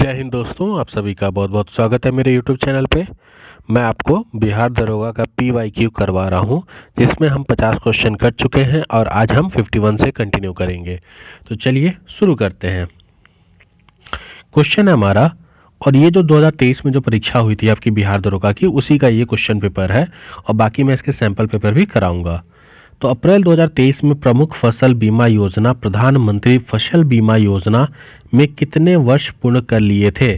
जय हिंद दोस्तों, आप सभी का बहुत बहुत स्वागत है मेरे YouTube चैनल पे। मैं आपको बिहार दरोगा का PYQ करवा रहा हूँ, जिसमें हम 50 क्वेश्चन कर चुके हैं और आज हम 51 से कंटिन्यू करेंगे। तो चलिए शुरू करते हैं। क्वेश्चन है हमारा, और ये जो 2023 में जो परीक्षा हुई थी आपकी बिहार दरोगा की, उसी का ये क्वेश्चन पेपर है और बाकी मैं इसके सैंपल पेपर भी कराऊंगा। तो अप्रैल 2023 में प्रमुख फसल बीमा योजना प्रधानमंत्री फसल बीमा योजना में कितने वर्ष पूर्ण कर लिए थे?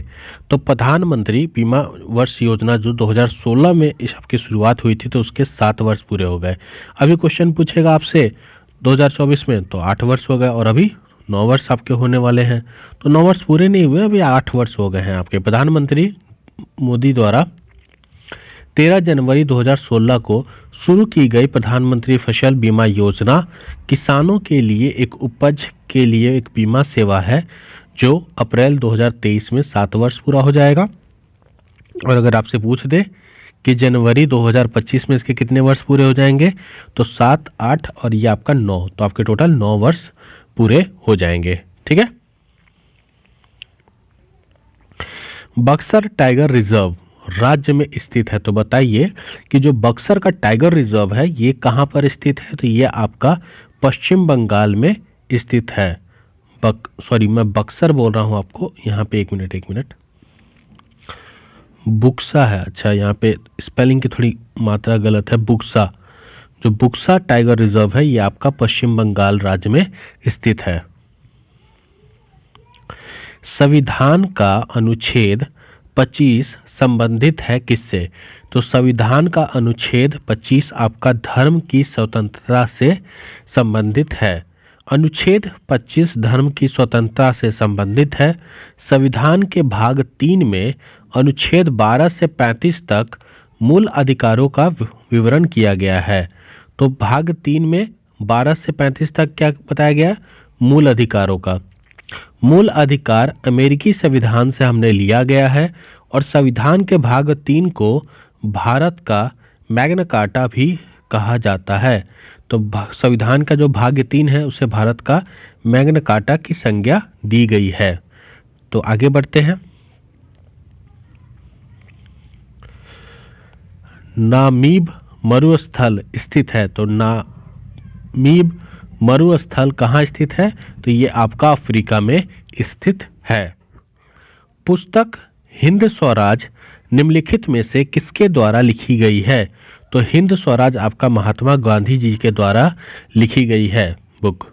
तो प्रधानमंत्री बीमा वर्ष योजना जो 2016 में इस आपकी शुरुआत हुई थी, तो उसके 7 वर्ष पूरे हो गए। अभी क्वेश्चन पूछेगा आपसे 2024 में, तो 8 वर्ष हो गए और अभी 9 वर्ष आपके होने वाले हैं। तो 9 वर्ष पूरे नहीं हुए, अभी 8 वर्ष हो गए हैं आपके। प्रधानमंत्री मोदी द्वारा 13 जनवरी 2016 को शुरू की गई प्रधानमंत्री फसल बीमा योजना किसानों के लिए एक उपज के लिए एक बीमा सेवा है, जो अप्रैल 2023 में 7 वर्ष पूरा हो जाएगा। और अगर आपसे पूछ दे कि जनवरी 2025 में इसके कितने वर्ष पूरे हो जाएंगे, तो 7, 8 और ये आपका 9, तो आपके टोटल 9 वर्ष पूरे हो जाएंगे। ठीक है। बक्सर टाइगर रिजर्व राज्य में स्थित है, तो बताइए कि जो बक्सर का टाइगर रिजर्व है ये कहाँ पर स्थित है? तो ये आपका पश्चिम बंगाल में स्थित है। मैं बक्सर बोल रहा हूँ आपको, यहाँ पे एक मिनट बुक्सा है। अच्छा, यहाँ पे स्पेलिंग की थोड़ी मात्रा गलत है। बुक्सा, जो बुक्सा टाइगर रिजर्व है ये आपका पश्चिम बंगाल राज्य में स्थित है। संविधान का अनुच्छेद 25 संबंधित है किससे? तो संविधान का अनुच्छेद 25 आपका धर्म की स्वतंत्रता से संबंधित है। अनुच्छेद 25 धर्म की स्वतंत्रता से संबंधित है। संविधान के भाग 3 में अनुच्छेद 12 से 35 तक मूल अधिकारों का विवरण किया गया है। तो भाग 3 में 12 से 35 तक क्या बताया गया? मूल अधिकारों का। मूल अधिकार अमेरिकी संविधान से हमने लिया गया है और संविधान के भाग 3 को भारत का मैग्ना कार्टा भी कहा जाता है। तो संविधान का जो भाग 3 है उसे भारत का मैग्ना कार्टा की संज्ञा दी गई है। तो आगे बढ़ते हैं। नामीब मरुस्थल स्थित है, तो नामीब मरुस्थल कहाँ स्थित है? तो ये आपका अफ्रीका में स्थित है। पुस्तक हिंद स्वराज निम्नलिखित में से किसके द्वारा लिखी गई है? तो हिंद स्वराज आपका महात्मा गांधी जी के द्वारा लिखी गई है बुक।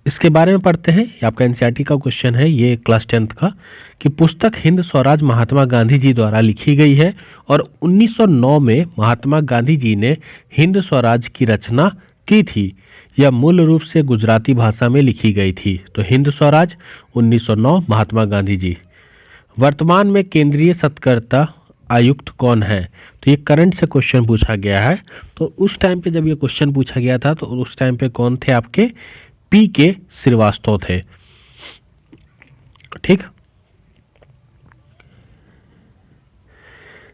इसके बारे में पढ़ते हैं, ये आपका एनसीईआरटी का क्वेश्चन है, ये क्लास 10th का, कि पुस्तक हिंद स्वराज महात्मा गांधी जी द्वारा लिखी गई है और 1909 में महात्मा गांधी जी ने हिंद स्वराज की रचना की थी। यह मूल रूप से गुजराती भाषा में लिखी गई थी। तो हिंद स्वराज 1909 महात्मा गांधी जी। वर्तमान में केंद्रीय सतर्कता आयुक्त कौन है? तो ये करंट से क्वेश्चन पूछा गया है। तो उस टाइम पे जब ये क्वेश्चन पूछा गया था, तो उस टाइम पे कौन थे? आपके PK श्रीवास्तव थे। ठीक।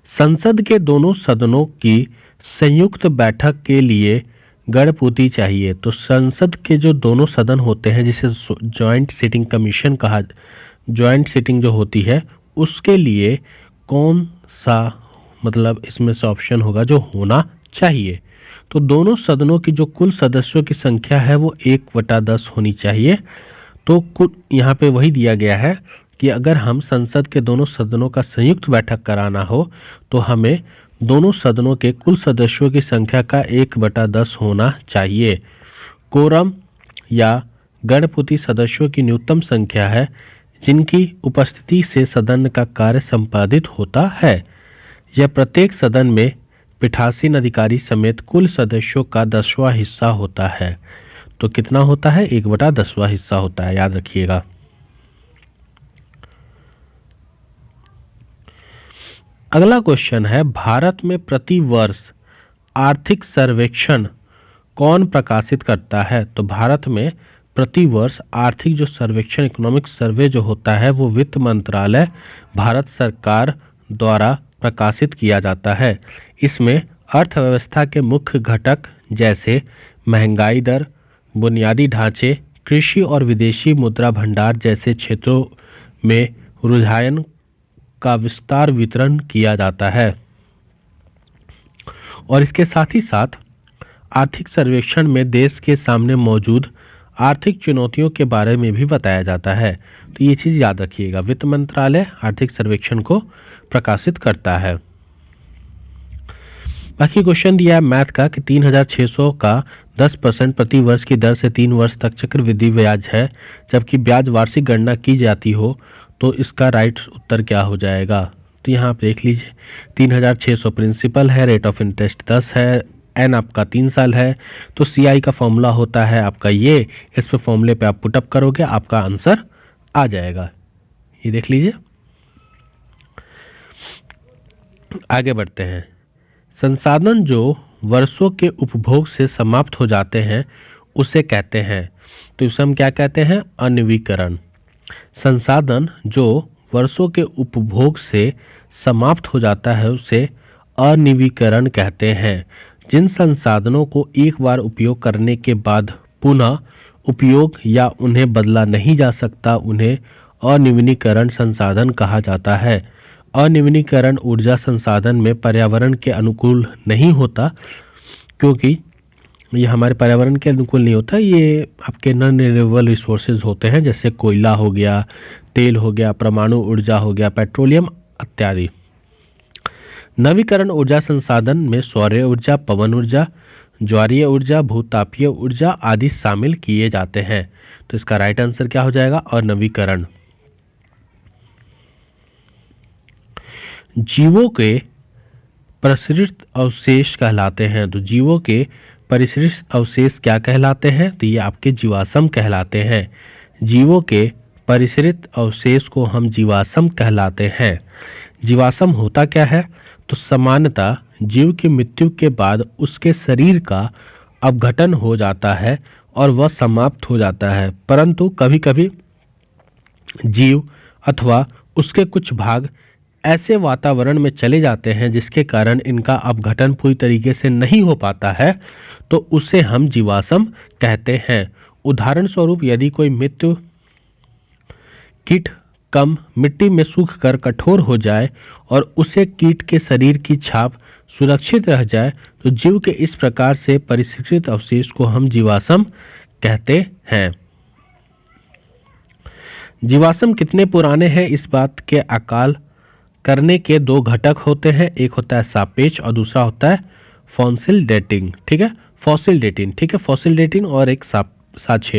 संसद के दोनों सदनों की संयुक्त बैठक के लिए गणपूती चाहिए। तो संसद के जो दोनों सदन होते हैं, जिसे जॉइंट सिटिंग कमीशन कहा, जॉइंट सिटिंग जो होती है, उसके लिए कौन सा मतलब इसमें से ऑप्शन होगा जो होना चाहिए? तो दोनों सदनों की जो कुल सदस्यों की संख्या है वो 1/10 होनी चाहिए। तो कुल यहाँ पे वही दिया गया है कि अगर हम संसद के दोनों सदनों का संयुक्त बैठक कराना हो, तो हमें दोनों सदनों के कुल सदस्यों की संख्या का 1/10 होना चाहिए। कोरम या गणपूती सदस्यों की न्यूनतम संख्या है जिनकी उपस्थिति से सदन का कार्य संपादित होता है। यह प्रत्येक सदन में पीठासीन अधिकारी समेत कुल सदस्यों का 10वां हिस्सा होता है। तो कितना होता है? 1/10वां हिस्सा होता है, याद रखिएगा। अगला क्वेश्चन है, भारत में प्रति वर्ष आर्थिक सर्वेक्षण कौन प्रकाशित करता है? तो भारत में प्रति वर्ष आर्थिक जो सर्वेक्षण, इकोनॉमिक सर्वे जो होता है, वो वित्त मंत्रालय भारत सरकार द्वारा प्रकाशित किया जाता है। इसमें अर्थव्यवस्था के मुख्य घटक जैसे महंगाई दर, बुनियादी ढांचे, कृषि और विदेशी मुद्रा भंडार जैसे क्षेत्रों में रुझान का विस्तार वितरण किया जाता है। और इसके साथ ही साथ आर्थिक सर्वेक्षण में देश के सामने मौजूद आर्थिक चुनौतियों के बारे में भी बताया जाता है। तो ये चीज़ याद रखिएगा, वित्त मंत्रालय आर्थिक सर्वेक्षण को प्रकाशित करता है। बाकी क्वेश्चन दिया है मैथ का कि 3600 का 10% प्रति वर्ष की दर से 3 वर्ष तक चक्रवृद्धि ब्याज है, जबकि ब्याज वार्षिक गणना की जाती हो तो इसका राइट उत्तर क्या हो जाएगा। तो यहाँ आप देख लीजिए, 3600 प्रिंसिपल है, रेट ऑफ इंटरेस्ट 10 है, एन आपका 3 साल है, तो CI का फॉर्मूला होता है आपका ये, इस पे फॉर्मूले पे आप पुटअप करोगे आपका आंसर आ जाएगा। ये देख लीजिए। आगे बढ़ते हैं। संसाधन जो वर्षों के उपभोग से समाप्त हो जाते हैं उसे कहते हैं, तो इसे हम क्या कहते हैं, अनवीकरण। संसाधन जो वर्षों के उपभोग से समाप्त हो जाता है उसे अनवीकरण कहते हैं। जिन संसाधनों को एक बार उपयोग करने के बाद पुनः उपयोग या उन्हें बदला नहीं जा सकता उन्हें अनवीनीकरण संसाधन कहा जाता है। अनवीनीकरण ऊर्जा संसाधन में पर्यावरण के अनुकूल नहीं होता, क्योंकि ये हमारे पर्यावरण के अनुकूल नहीं होता, ये आपके नॉन रिन्यूएबल रिसोर्सेज होते हैं, जैसे कोयला हो गया, तेल हो गया, परमाणु ऊर्जा हो गया, पेट्रोलियम इत्यादि। नवीकरण ऊर्जा संसाधन में सौर ऊर्जा, पवन ऊर्जा, ज्वारीय ऊर्जा, भूतापीय ऊर्जा आदि शामिल किए जाते हैं। तो इसका राइट आंसर क्या हो जाएगा, अनवीकरण। जीवों के परिसरित अवशेष कहलाते हैं, तो जीवों के परिसरित अवशेष क्या कहलाते हैं, तो ये आपके जीवाश्म कहलाते हैं। जीवों के परिसरित अवशेष को हम जीवाश्म कहलाते हैं। जीवाश्म होता क्या है, तो सामान्यतः जीव की मृत्यु के बाद उसके शरीर का अपघटन हो जाता है और वह समाप्त हो जाता है, परंतु कभी कभी जीव अथवा उसके कुछ भाग ऐसे वातावरण में चले जाते हैं जिसके कारण इनका अपघटन पूरी तरीके से नहीं हो पाता है, तो उसे हम जीवाश्म कहते हैं। उदाहरण स्वरूप यदि कोई मृत्यु कीट कम मिट्टी में सूख कर कठोर हो जाए और उसे कीट के शरीर की छाप सुरक्षित रह जाए, तो जीव के इस प्रकार से परिष्कृत अवशेष को हम जीवाश्म कहते हैं। जीवाश्म कितने पुराने हैं, इस बात के आकलन करने के दो घटक होते हैं, एक होता है सापेक्ष और दूसरा होता है फॉसिल डेटिंग। ठीक है, फॉसिल डेटिंग, ठीक है, फॉसिल डेटिंग और एक सापेक्ष।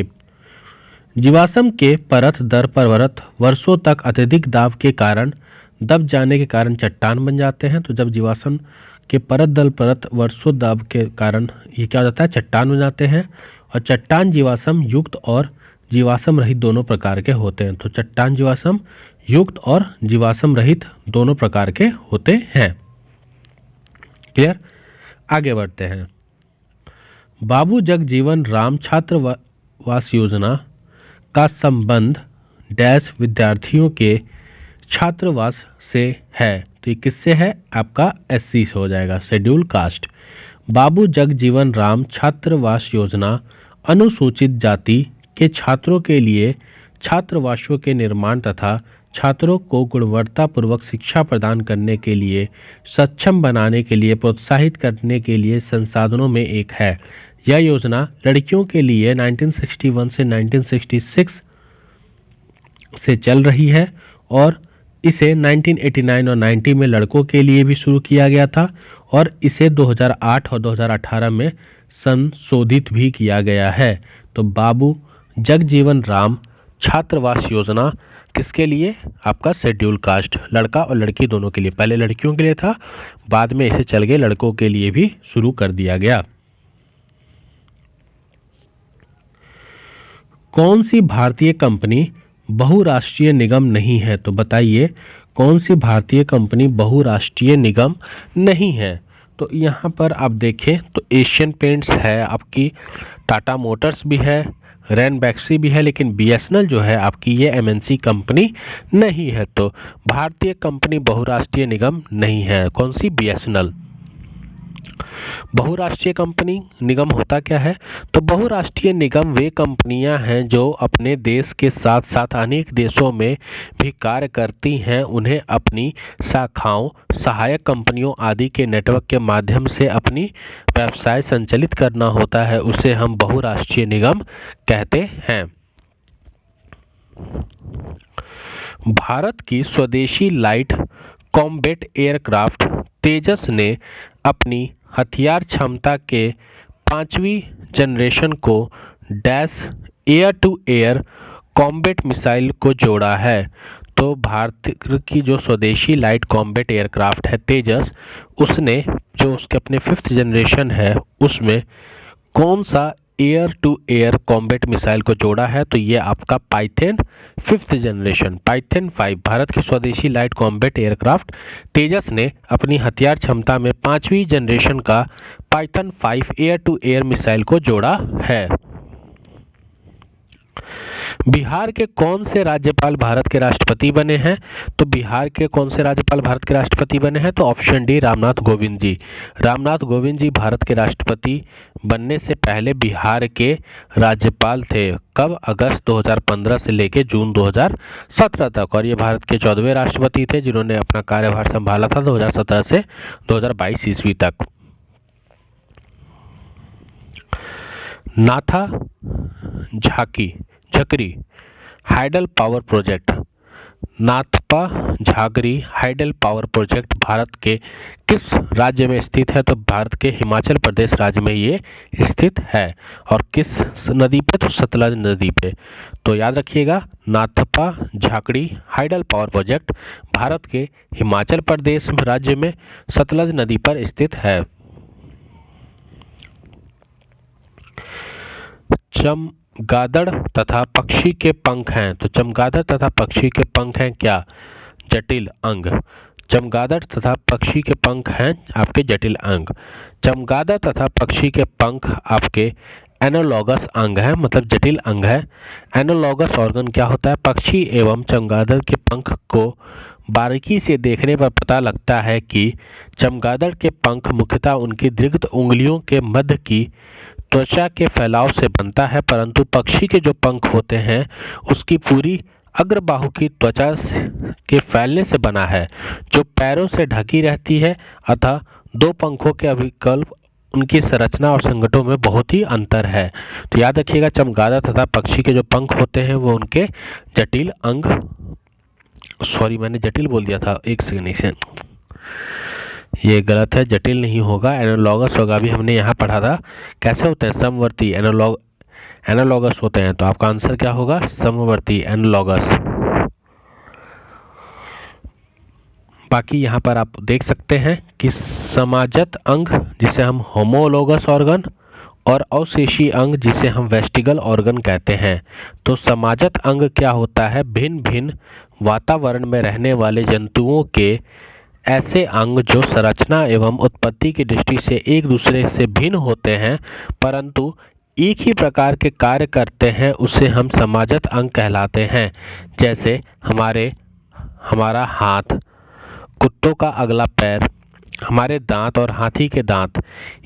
जीवाश्म के परत दर परत वर्षों तक अत्यधिक दाब के कारण दब जाने के कारण चट्टान बन जाते हैं। तो जब जीवाश्म के परत दर परत वर्षों दाब के कारण ये क्या हो जाता है, चट्टान बन जाते हैं। और चट्टान जीवाश्म युक्त और जीवाश्म रहित दोनों प्रकार के होते हैं। तो चट्टान जीवाश्म युक्त और जीवाश्म रहित दोनों प्रकार के होते हैं। क्लियर, आगे बढ़ते हैं। बाबू जगजीवन राम छात्रावास योजना का संबंध डैश विद्यार्थियों के छात्रावास से है, तो ये किससे है, आपका SC से हो जाएगा, शेड्यूल कास्ट। बाबू जगजीवन राम छात्रावास योजना अनुसूचित जाति के छात्रों के लिए छात्रावासों के निर्माण तथा छात्रों को गुणवत्तापूर्वक शिक्षा प्रदान करने के लिए सक्षम बनाने के लिए प्रोत्साहित करने के लिए संसाधनों में एक है। यह योजना लड़कियों के लिए 1961 से 1966 से चल रही है और इसे 1989 और 90 में लड़कों के लिए भी शुरू किया गया था और इसे 2008 और 2018 में संशोधित भी किया गया है। तो बाबू जगजीवन राम छात्रावास योजना किसके लिए, आपका शेड्यूल कास्ट, लड़का और लड़की दोनों के लिए। पहले लड़कियों के लिए था, बाद में इसे चल गए लड़कों के लिए भी शुरू कर दिया गया। कौन सी भारतीय कंपनी बहुराष्ट्रीय निगम नहीं है, तो बताइए कौन सी भारतीय कंपनी बहुराष्ट्रीय निगम नहीं है। तो यहाँ पर आप देखें तो एशियन पेंट्स है, आपकी टाटा मोटर्स भी है, रैनबैक्सी भी है, लेकिन BSNL जो है आपकी ये MNC कंपनी नहीं है। तो भारतीय कंपनी बहुराष्ट्रीय निगम नहीं है, कौन सी, BSNL। बहुराष्ट्रीय कंपनी निगम होता क्या है? तो बहुराष्ट्रीय निगम वे कंपनियां हैं जो अपने देश के साथ साथ अनेक देशों में भी कार्य करती हैं। उन्हें अपनी शाखाओं, सहायक कंपनियों आदि के नेटवर्क के माध्यम से अपनी व्यवसाय संचालित करना होता है। उसे हम बहुराष्ट्रीय निगम कहते हैं। भारत की स्वदेशी लाइट कॉम्बैट एयरक्राफ्ट तेजस ने अपनी हथियार क्षमता के 5वीं जनरेशन को dash air to air combat missile को जोड़ा है। तो भारत की जो स्वदेशी लाइट कॉम्बैट एयरक्राफ्ट है तेजस, उसने जो उसके अपने 5th जनरेशन है उसमें कौन सा air to air combat missile को जोड़ा है? तो ये आपका Python 5th generation Python 5 Bharat की स्वदेशी लाइट कॉम्बैट एयरक्राफ्ट तेजस ने अपनी हथियार क्षमता में 5वीं जनरेशन का Python 5 air to air missile को जोड़ा है। बिहार के कौन से राज्यपाल भारत के राष्ट्रपति बने हैं? तो बिहार के कौन से राज्यपाल भारत के राष्ट्रपति बने हैं? तो ऑप्शन डी रामनाथ कोविंद जी। रामनाथ कोविंद जी भारत के राष्ट्रपति बनने से पहले बिहार के राज्यपाल थे। कब? अगस्त 2015 से लेकर जून 2017 तक। और ये भारत के 14वें राष्ट्रपति थे जिन्होंने अपना कार्यभार संभाला था 2017 से 2022 ईस्वी तक। Nathpa Jhakri hydel power project, Nathpa Jhakri hydel power project Bharat के किस राज्य में स्थित है? तो भारत के हिमाचल प्रदेश राज्य में ये स्थित है। और किस नदी पे? तो सतलज नदी पे। तो याद रखिएगा, Nathpa Jhakri hydel power project Bharat के हिमाचल प्रदेश राज्य में सतलज नदी पर स्थित है। चमगादड़ तथा पक्षी के पंख हैं। तो चमगादड़ तथा पक्षी के पंख हैं क्या? जटिल अंग। चमगादड़ तथा पक्षी के पंख हैं आपके जटिल अंग। चमगादड़ तथा पक्षी के पंख आपके एनालॉगस अंग है, मतलब जटिल अंग है। एनालॉगस ऑर्गन क्या होता है? पक्षी एवं चमगादड़ के पंख को बारीकी से देखने पर पता लगता है कि चमगादड़ के पंख मुख्यतः उनकी दीर्घ उंगलियों के मध्य की त्वचा के फैलाव से बनता है, परंतु पक्षी के जो पंख होते हैं उसकी पूरी अग्रबाहु की त्वचा के फैलने से बना है, जो पैरों से ढकी रहती है। अतः दो पंखों के अभिकल्प उनकी संरचना और संगठनों में बहुत ही अंतर है। तो याद रखिएगा, चमगादड़ तथा पक्षी के जो पंख होते हैं वो उनके जटिल अंग, सॉरी मैंने जटिल बोल दिया था, एक सेकंड से ये गलत है, जटिल नहीं होगा, एनालॉगस होगा। अभी हमने यहाँ पढ़ा था कैसे होते हैं, समवर्ती एनालॉगस होते हैं। तो आपका आंसर क्या होगा? समवर्ती एनालॉगस। बाकी यहाँ पर आप देख सकते हैं कि समाजत अंग जिसे हम होमोलोगस ऑर्गन और अवशेषी अंग जिसे हम वेस्टिगल ऑर्गन कहते हैं। तो समाजत अंग क्या होता है? भिन्न भिन्न वातावरण में रहने वाले जंतुओं के ऐसे अंग जो संरचना एवं उत्पत्ति की दृष्टि से एक दूसरे से भिन्न होते हैं परंतु एक ही प्रकार के कार्य करते हैं, उसे हम समाजत अंग कहलाते हैं। जैसे हमारा हाथ, कुत्तों का अगला पैर, हमारे दांत और हाथी के दांत,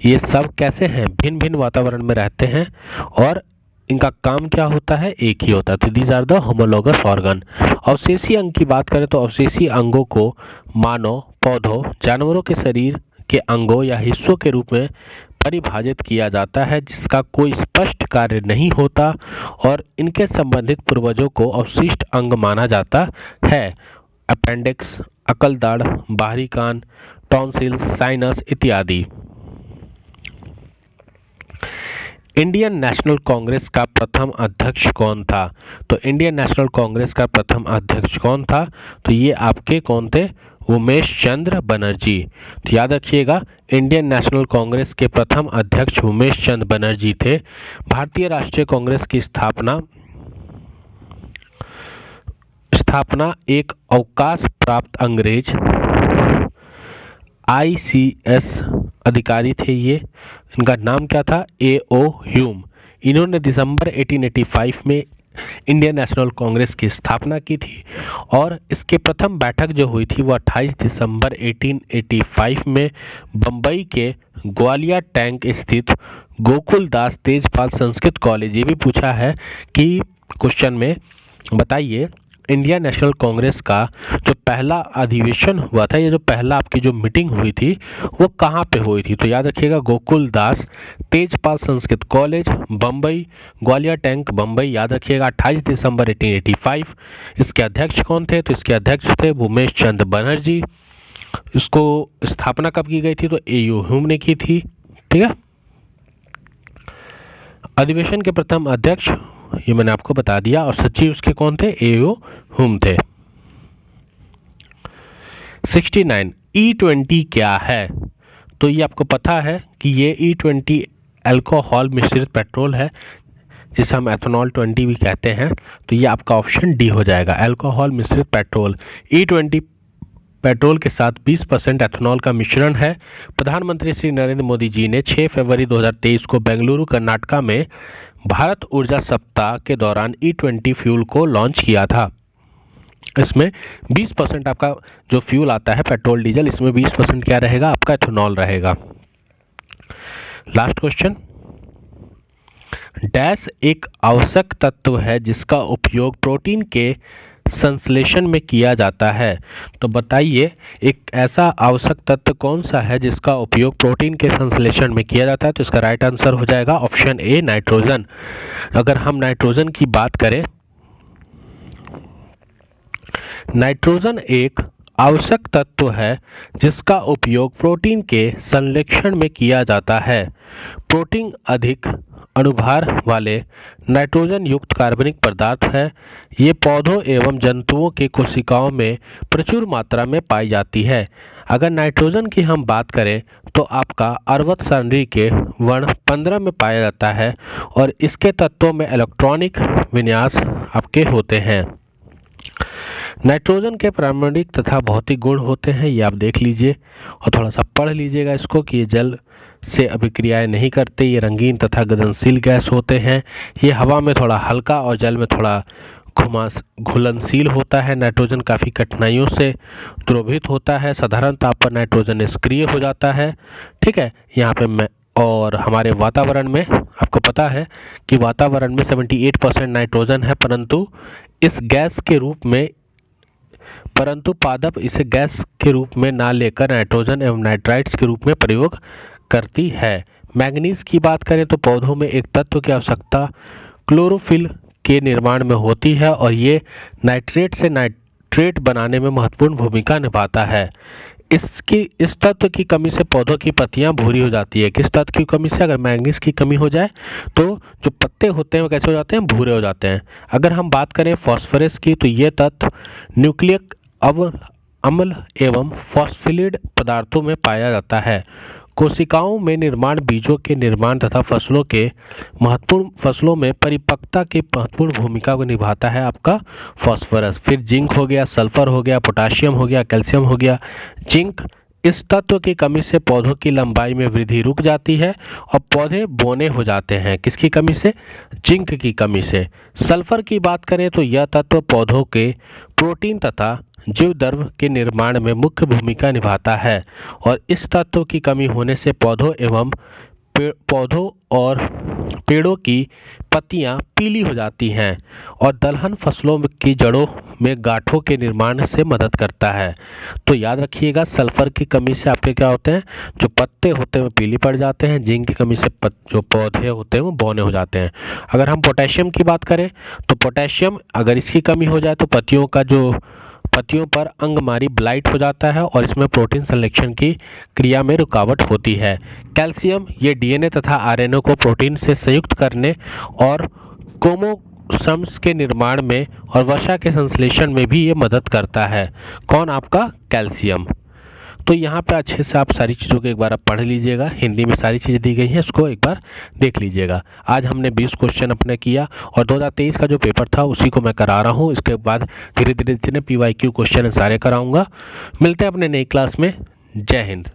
ये सब कैसे हैं? भिन्न भिन्न वातावरण में रहते हैं और इनका काम क्या होता है? एक ही होता है। तो these are the homologous organ. अवशेषी अंग की बात करें तो अवशेषी अंगों को मानव, पौधों, जानवरों के शरीर के अंगों या हिस्सों के रूप में परिभाषित किया जाता है जिसका कोई स्पष्ट कार्य नहीं होता और इनके संबंधित पूर्वजों को अवशिष्ट अंग माना जाता है। अपेंडिक्स, अकलदाढ़, बाहरी कान, टॉन्सिल, साइनस इत्यादि। इंडियन नेशनल कांग्रेस का प्रथम अध्यक्ष कौन था? तो इंडियन नेशनल कांग्रेस का प्रथम अध्यक्ष कौन था? तो ये आपके कौन थे? उमेश चंद्र बनर्जी। तो याद रखिएगा, इंडियन नेशनल कांग्रेस के प्रथम अध्यक्ष उमेश चंद्र बनर्जी थे। भारतीय राष्ट्रीय कांग्रेस की स्थापना एक अवकाश प्राप्त अंग्रेज ICS अधिकारी थे। ये इनका नाम क्या था? A.O. ह्यूम। इन्होंने दिसंबर 1885 में इंडियन नेशनल कांग्रेस की स्थापना की थी और इसकी प्रथम बैठक जो हुई थी वो 28 दिसंबर 1885 में बम्बई के ग्वालियर टैंक स्थित गोकुलदास तेजपाल संस्कृत कॉलेज। ये भी पूछा है कि क्वेश्चन में बताइए इंडियन नेशनल कांग्रेस का जो पहला अधिवेशन हुआ था, ये जो पहला आपकी जो मीटिंग हुई थी वो कहाँ पे हुई थी? तो याद रखिएगा गोकुलदास तेजपाल संस्कृत कॉलेज, बम्बई, ग्वालियर टैंक, बम्बई। याद रखिएगा 28 दिसंबर 1885। इसके अध्यक्ष कौन थे? तो इसके अध्यक्ष थे उमेश चंद्र बनर्जी। इसको स्थापना कब की गई थी? तो ए.यू. ह्यूम ने की थी। ठीक है। अधिवेशन के प्रथम अध्यक्ष ये मैंने आपको बता दिया और सचिव उसके कौन थे? ए.यू. ह्यूम थे। 69 E20 क्या है? तो ये आपको पता है कि ये E20 अल्कोहल मिश्रित पेट्रोल है जिसे हम एथेनॉल 20 भी कहते हैं। तो ये आपका ऑप्शन डी हो जाएगा, अल्कोहल मिश्रित पेट्रोल। E20 पेट्रोल के साथ 20% एथेनॉल का मिश्रण है। प्रधानमंत्री श्री नरेंद्र मोदी जी ने 6 फरवरी 2023 को बेंगलुरु कर्नाटका में भारत ऊर्जा सप्ताह के दौरान E20 फ्यूल को लॉन्च किया था। इसमें 20% आपका जो फ्यूल आता है पेट्रोल डीजल, इसमें 20% क्या रहेगा? आपका एथेनॉल रहेगा। लास्ट क्वेश्चन, डैश एक आवश्यक तत्व है जिसका उपयोग प्रोटीन के संश्लेषण में किया जाता है। तो बताइए एक ऐसा आवश्यक तत्व कौन सा है जिसका उपयोग प्रोटीन के संश्लेषण में किया जाता है? तो इसका राइट आंसर हो जाएगा ऑप्शन ए, नाइट्रोजन। अगर हम नाइट्रोजन की बात करें, नाइट्रोजन एक आवश्यक तत्व है जिसका उपयोग प्रोटीन के संश्लेषण में किया जाता है। प्रोटीन अधिक अणुभार वाले नाइट्रोजन युक्त कार्बनिक पदार्थ है। ये पौधों एवं जंतुओं के कोशिकाओं में प्रचुर मात्रा में पाई जाती है। अगर नाइट्रोजन की हम बात करें तो आपका अर्वत सारणी के वर्ण 15 में पाया जाता है और इसके तत्वों में इलेक्ट्रॉनिक विन्यास आपके होते हैं। नाइट्रोजन के प्रामाणिक तथा भौतिक गुण होते हैं, ये आप देख लीजिए और थोड़ा सा पढ़ लीजिएगा इसको कि ये जल से अभिक्रियाएं नहीं करते, ये रंगीन तथा गलनशील गैस होते हैं। ये हवा में थोड़ा हल्का और जल में थोड़ा घुलनशील होता है। नाइट्रोजन काफ़ी कठिनाइयों से द्रवीभूत होता है। साधारण ताप पर नाइट्रोजन निष्क्रिय हो जाता है। ठीक है, यहाँ पे मैं और हमारे वातावरण में आपको पता है कि वातावरण में 78% नाइट्रोजन है, परंतु पादप इसे गैस के रूप में ना लेकर नाइट्रोजन एवं नाइट्राइट्स के रूप में प्रयोग करती है। मैंगनीज की बात करें तो पौधों में एक तत्व की आवश्यकता क्लोरोफिल के निर्माण में होती है और ये नाइट्रेट से नाइट्रेट बनाने में महत्वपूर्ण भूमिका निभाता है। इस तत्व की कमी से पौधों की पत्तियां भूरी हो जाती है। किस तत्व की कमी से? अगर मैंगनीज की कमी हो जाए तो जो पत्ते होते हैं वो कैसे हो जाते हैं? भूरे हो जाते हैं। अगर हम बात करें फास्फोरस की तो ये तत्व न्यूक्लिक अम्ल एवं फॉस्फेलिड पदार्थों में पाया जाता है। कोशिकाओं में निर्माण, बीजों के निर्माण तथा फसलों में परिपक्वता की महत्वपूर्ण भूमिका को निभाता है आपका फास्फोरस। फिर जिंक हो गया, सल्फर हो गया, पोटाशियम हो गया, कैल्शियम हो गया। जिंक इस तत्व की कमी से पौधों की लंबाई में वृद्धि रुक जाती है और पौधे बौने हो जाते हैं। किसकी कमी से? जिंक की कमी से। सल्फर की बात करें तो यह तत्व पौधों के प्रोटीन तथा जीव द्रव्य के निर्माण में मुख्य भूमिका निभाता है और इस तत्व की कमी होने से पौधों और पेड़ों की पत्तियां पीली हो जाती हैं और दलहन फसलों की जड़ों में गांठों के निर्माण से मदद करता है। तो याद रखिएगा सल्फर की कमी से आपके क्या होते हैं? जो पत्ते होते हैं वो पीली पड़ जाते हैं। जिंक की कमी से जो पौधे होते हैं वो बौने हो जाते हैं। अगर हम पोटेशियम की बात करें तो पोटेशियम अगर इसकी कमी हो जाए तो पत्तियों पर अंगमारी ब्लाइट हो जाता है और इसमें प्रोटीन संश्लेषण की क्रिया में रुकावट होती है। कैल्शियम ये डीएनए तथा आरएनए को प्रोटीन से संयुक्त करने और क्रोमोसोम्स के निर्माण में और वसा के संश्लेषण में भी ये मदद करता है। कौन? आपका कैल्शियम। तो यहाँ पे अच्छे से आप सारी चीज़ों को एक बार आप पढ़ लीजिएगा। हिंदी में सारी चीज़ें दी गई हैं, इसको एक बार देख लीजिएगा। आज हमने 20 क्वेश्चन अपने किया और 2023 का जो पेपर था उसी को मैं करा रहा हूँ। इसके बाद धीरे धीरे PYQ क्वेश्चन सारे कराऊंगा। मिलते हैं अपने नई क्लास में। जय हिंद।